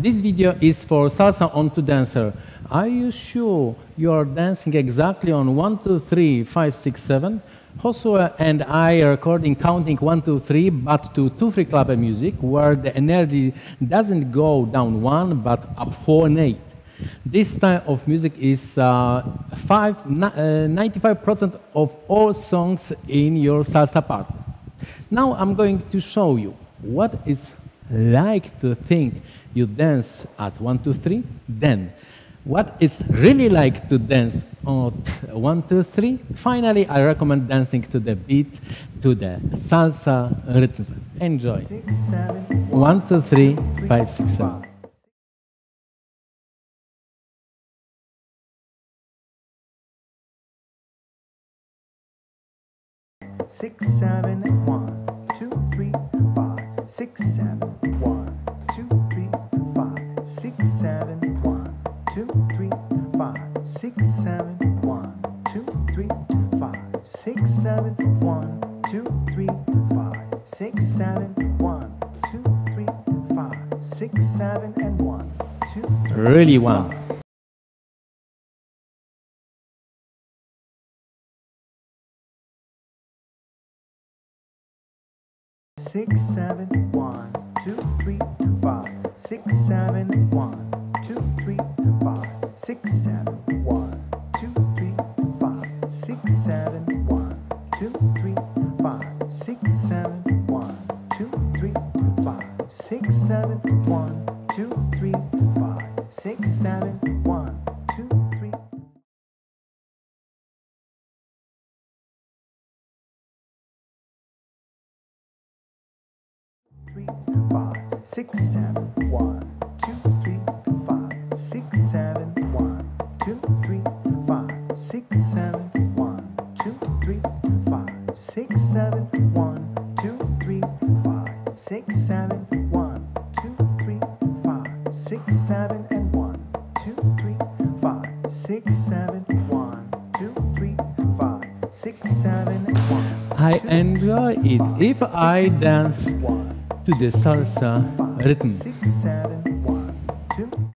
This video is for Salsa On2 dancer. Are you sure you are dancing exactly on 1, 2, 3, 5, 6, 7? Joshua and I are recording counting 1, 2, 3, but to 2, 3 clap music, where the energy doesn't go down 1, but up 4 and 8. This style of music is 95% of all songs in your salsa part. Now I'm going to show you what it's like to think you dance at 1, 2, 3, then what it's really like to dance at 1, 2, 3. Finally, I recommend dancing to the beat, to the salsa rhythm. Enjoy. 1, 2, 3, 5, 6, 7. 6, 7, 1, 2, 3, 5, 6, 7, 1, 2, 3, 5, 6, 7, 1, 2, 3, 5, 6, 7, 1, 2, 3, 5, 6, 7, 1, 2, 3, 5, 6, 7, 1, 2, 3, 5, 6, 7, and 1, 2, 3. Really one. 6, 7, 1, 2, 3, 5, 6, 7, 1, 2, 3, 5, 6, 7, 1, 2, 3, 5, 6, 7, 1, 2, 3, 5, 6, 7, 1, 2, 3, 5, 6, 7, 1, 2, 3, 5, 6, 7, 1, 2, 3. 3, 5, 6, 7, 1, 2, 3, 5, 6, 7, 1, 2, 3, 5, 6, 7, 1, 2, 3, 5, 6, 7, 1, 2, 3, 5, 6, 7, 1, 2, 3, 5, 6, 7, and 1, 2, 3, 5, 6, 7, 1, 2, 3, 5, 6, 7, 1. I enjoy it if I dance to the salsa rhythm. 6, 7, 1, 2.